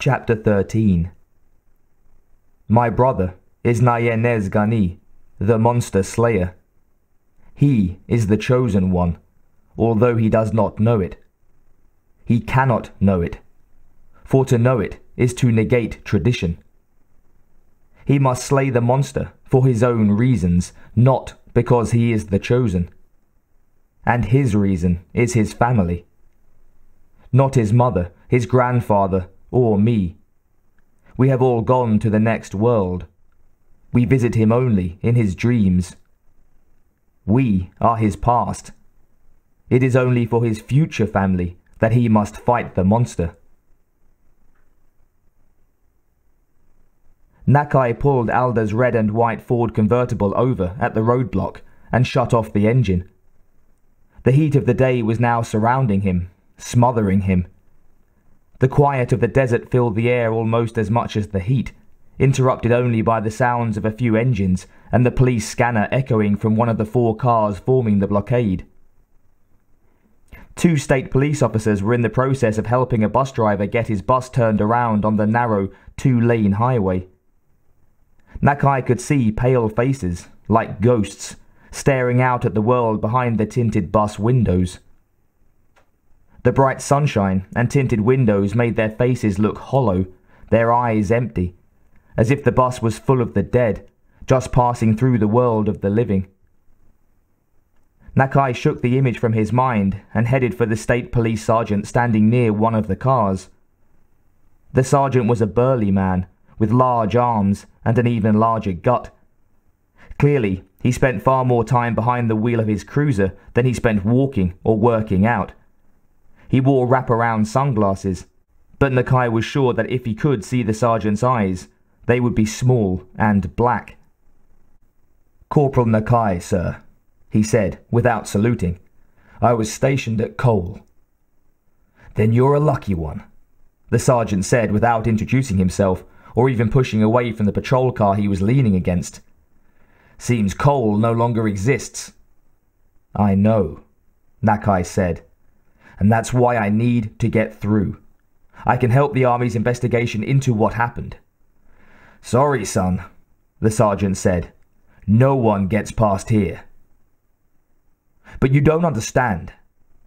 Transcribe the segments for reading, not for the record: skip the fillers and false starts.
Chapter 13. My brother is Nayenezgani, the monster slayer. He is the chosen one, although he does not know it. He cannot know it, for to know it is to negate tradition. He must slay the monster for his own reasons, not because he is the chosen. And his reason is his family. Not his mother, his grandfather, or me. We have all gone to the next world. We visit him only in his dreams. We are his past. It is only for his future family that he must fight the monster. Nakai pulled Alda's red and white Ford convertible over at the roadblock and shut off the engine. The heat of the day was now surrounding him, smothering him. The quiet of the desert filled the air almost as much as the heat, interrupted only by the sounds of a few engines and the police scanner echoing from one of the 4 cars forming the blockade. 2 state police officers were in the process of helping a bus driver get his bus turned around on the narrow 2-lane highway. Nakai could see pale faces, like ghosts, staring out at the world behind the tinted bus windows. The bright sunshine and tinted windows made their faces look hollow, their eyes empty, as if the bus was full of the dead, just passing through the world of the living. Nakai shook the image from his mind and headed for the state police sergeant standing near one of the cars. The sergeant was a burly man, with large arms and an even larger gut. Clearly, he spent far more time behind the wheel of his cruiser than he spent walking or working out. He wore wraparound sunglasses, but Nakai was sure that if he could see the sergeant's eyes, they would be small and black. "Corporal Nakai, sir," he said, without saluting. "I was stationed at Cole." "Then you're a lucky one," the sergeant said without introducing himself, or even pushing away from the patrol car he was leaning against. "Seems Cole no longer exists." "I know," Nakai said, "and that's why I need to get through. I can help the Army's investigation into what happened." "Sorry, son," the sergeant said. "No one gets past here." "But you don't understand,"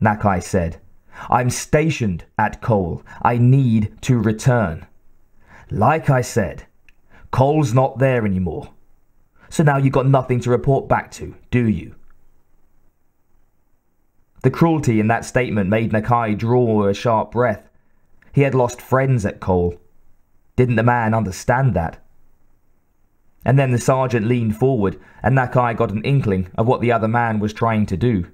Nakai said. "I'm stationed at Cole. I need to return. Like I said, Cole's not there anymore. So now you've got nothing to report back to, do you?" The cruelty in that statement made Nakai draw a sharp breath. He had lost friends at Cole. Didn't the man understand that? And then the sergeant leaned forward, and Nakai got an inkling of what the other man was trying to do.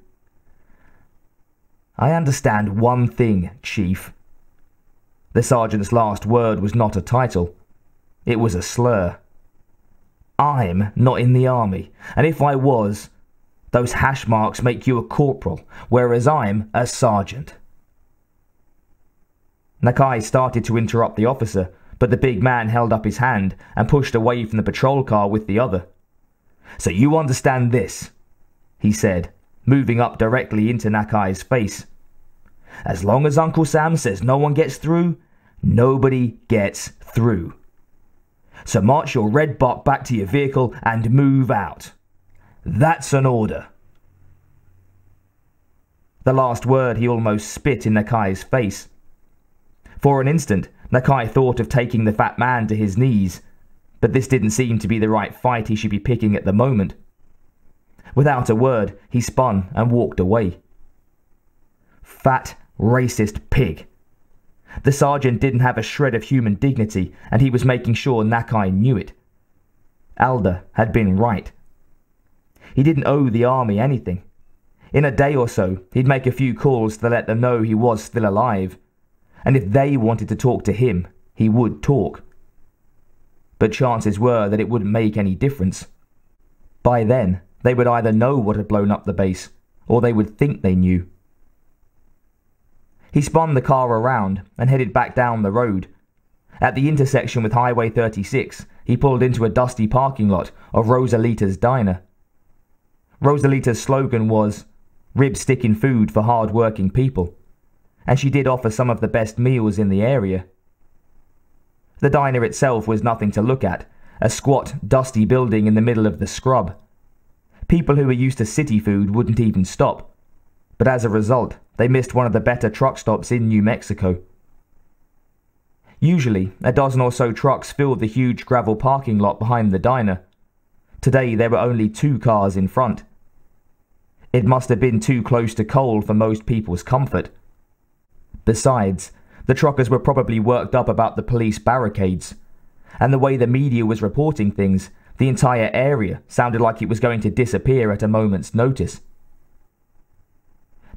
"I understand one thing, Chief." The sergeant's last word was not a title. It was a slur. "I'm not in the Army, and if I was, those hash marks make you a corporal, whereas I'm a sergeant." Nakai started to interrupt the officer, but the big man held up his hand and pushed away from the patrol car with the other. "So you understand this," he said, moving up directly into Nakai's face. "As long as Uncle Sam says no one gets through, nobody gets through. So march your red butt back to your vehicle and move out. That's an order." The last word he almost spit in Nakai's face. For an instant, Nakai thought of taking the fat man to his knees, but this didn't seem to be the right fight he should be picking at the moment. Without a word, he spun and walked away. Fat, racist pig. The sergeant didn't have a shred of human dignity, and he was making sure Nakai knew it. Alda had been right. He didn't owe the Army anything. In a day or so, he'd make a few calls to let them know he was still alive, and if they wanted to talk to him, he would talk. But chances were that it wouldn't make any difference. By then, they would either know what had blown up the base, or they would think they knew. He spun the car around and headed back down the road. At the intersection with Highway 36, he pulled into a dusty parking lot of Rosalita's Diner. Rosalita's slogan was, "Rib sticking food for hard-working people," and she did offer some of the best meals in the area. The diner itself was nothing to look at, a squat, dusty building in the middle of the scrub. People who were used to city food wouldn't even stop, but as a result, they missed one of the better truck stops in New Mexico. Usually, a dozen or so trucks filled the huge gravel parking lot behind the diner. Today, there were only 2 cars in front. It must have been too close to coal for most people's comfort. Besides, the truckers were probably worked up about the police barricades, and the way the media was reporting things, the entire area sounded like it was going to disappear at a moment's notice.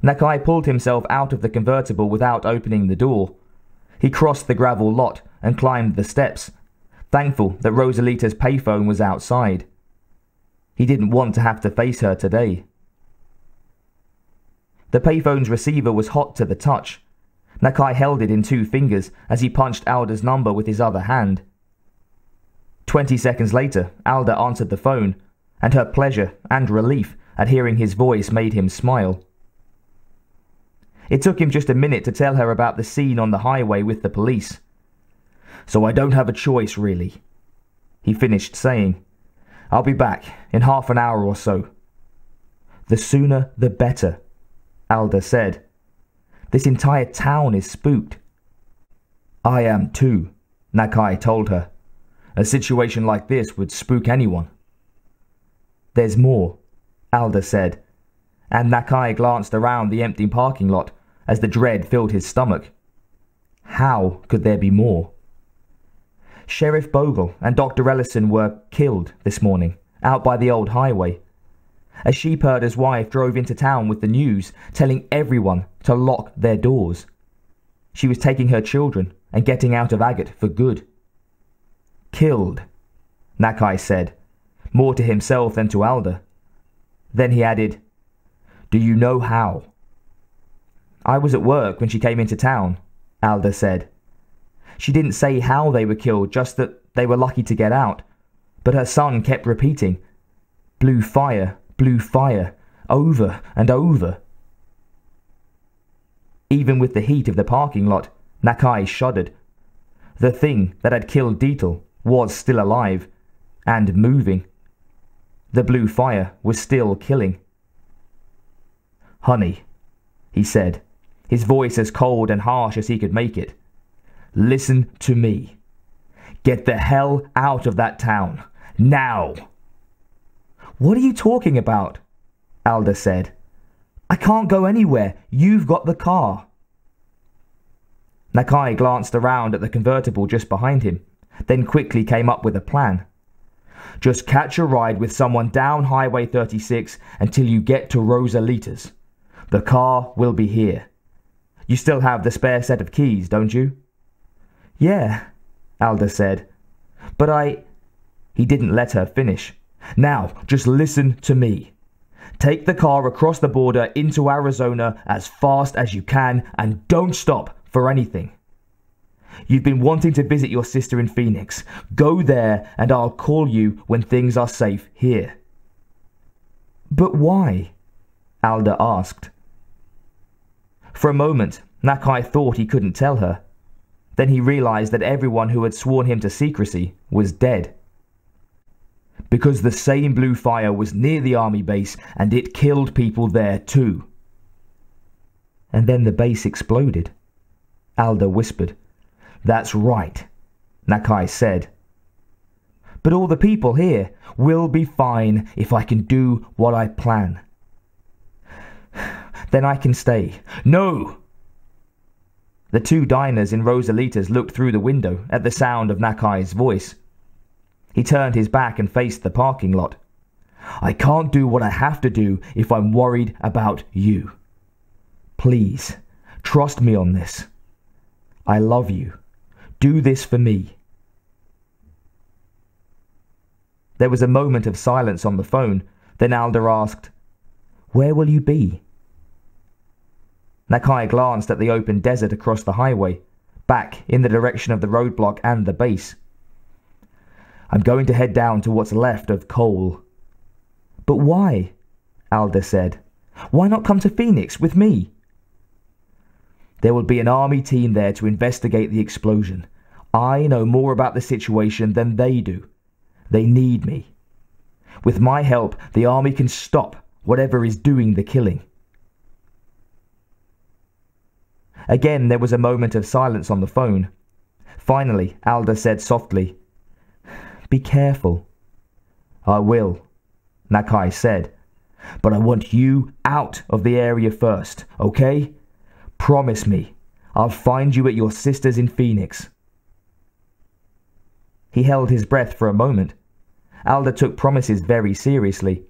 Nakai pulled himself out of the convertible without opening the door. He crossed the gravel lot and climbed the steps, thankful that Rosalita's payphone was outside. He didn't want to have to face her today. The payphone's receiver was hot to the touch. Nakai held it in 2 fingers as he punched Alda's number with his other hand. 20 seconds later, Alda answered the phone, and her pleasure and relief at hearing his voice made him smile. It took him just a minute to tell her about the scene on the highway with the police. "So I don't have a choice, really," he finished saying. "I'll be back in half an hour or so." "The sooner the better," Alda said. "This entire town is spooked." "I am too," Nakai told her. "A situation like this would spook anyone." "There's more," Alda said, and Nakai glanced around the empty parking lot as the dread filled his stomach. How could there be more? Sheriff Bogle and Dr. Ellison were killed this morning, out by the old highway. A sheepherder's wife drove into town with the news, telling everyone to lock their doors. She was taking her children and getting out of Agate for good. "Killed," Nakai said, more to himself than to Alda. Then he added, "Do you know how?" "I was at work when she came into town," Alda said. She didn't say how they were killed, just that they were lucky to get out. But her son kept repeating, blue fire, over and over." Even with the heat of the parking lot, Nakai shuddered. The thing that had killed Deetle was still alive, and moving. The blue fire was still killing. "Honey," he said, his voice as cold and harsh as he could make it. "Listen to me. Get the hell out of that town. Now!" "What are you talking about?" Alda said. "I can't go anywhere. You've got the car." Nakai glanced around at the convertible just behind him, then quickly came up with a plan. "Just catch a ride with someone down Highway 36 until you get to Rosalita's. The car will be here. You still have the spare set of keys, don't you?" "Yeah," Alda said. "But He didn't let her finish. "Now, just listen to me. Take the car across the border into Arizona as fast as you can and don't stop for anything. You've been wanting to visit your sister in Phoenix. Go there and I'll call you when things are safe here." "But why?" Alda asked. For a moment, Nakai thought he couldn't tell her. Then he realized that everyone who had sworn him to secrecy was dead. "Because the same blue fire was near the army base and it killed people there too." And then the base exploded. Alda whispered. "That's right," Nakai said. "But all the people here will be fine if I can do what I plan." "Then I can stay." "No!" The 2 diners in Rosalita's looked through the window at the sound of Nakai's voice. He turned his back and faced the parking lot. "I can't do what I have to do if I'm worried about you. Please, trust me on this. I love you. Do this for me." There was a moment of silence on the phone, then Alda asked, "Where will you be?" Nakai glanced at the open desert across the highway, back in the direction of the roadblock and the base. "I'm going to head down to what's left of Cole." "But why?" Alda said. "Why not come to Phoenix with me?" "There will be an army team there to investigate the explosion. I know more about the situation than they do. They need me. With my help, the army can stop whatever is doing the killing." Again, there was a moment of silence on the phone. Finally, Alda said softly, "Be careful." "I will," Nakai said. "But I want you out of the area first, okay? Promise me. I'll find you at your sister's in Phoenix." He held his breath for a moment. Alda took promises very seriously.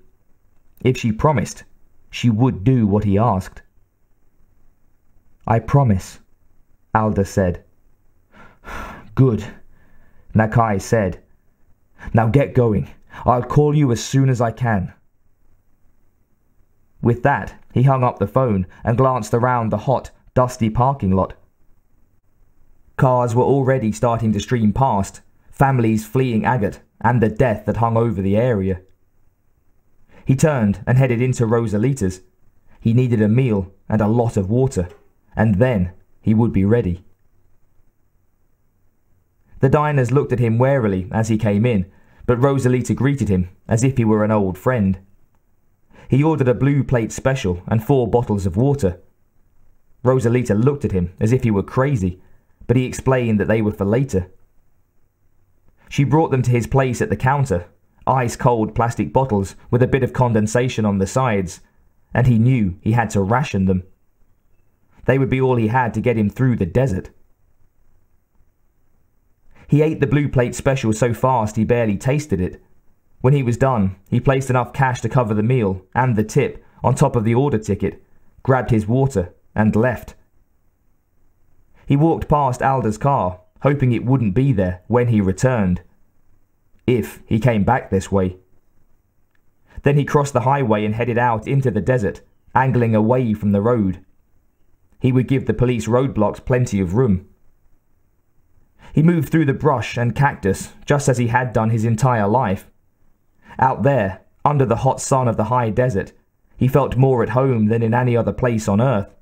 If she promised, she would do what he asked. "I promise," Alda said. "Good," Nakai said. "Now get going. I'll call you as soon as I can." With that, he hung up the phone and glanced around the hot, dusty parking lot. Cars were already starting to stream past, families fleeing Agate and the death that hung over the area. He turned and headed into Rosalita's. He needed a meal and a lot of water, and then he would be ready. The diners looked at him warily as he came in, but Rosalita greeted him as if he were an old friend. He ordered a blue plate special and 4 bottles of water. Rosalita looked at him as if he were crazy, but he explained that they were for later. She brought them to his place at the counter, ice-cold plastic bottles with a bit of condensation on the sides, and he knew he had to ration them. They would be all he had to get him through the desert. He ate the blue plate special so fast he barely tasted it. When he was done, he placed enough cash to cover the meal and the tip on top of the order ticket, grabbed his water, and left. He walked past Alda's car, hoping it wouldn't be there when he returned. If he came back this way. Then he crossed the highway and headed out into the desert, angling away from the road. He would give the police roadblocks plenty of room. He moved through the brush and cactus just as he had done his entire life. Out there, under the hot sun of the high desert, he felt more at home than in any other place on Earth.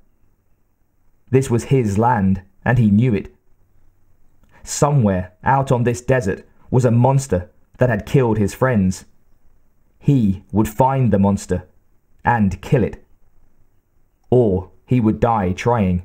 This was his land, and he knew it. Somewhere out on this desert was a monster that had killed his friends. He would find the monster and kill it. Or he would die trying.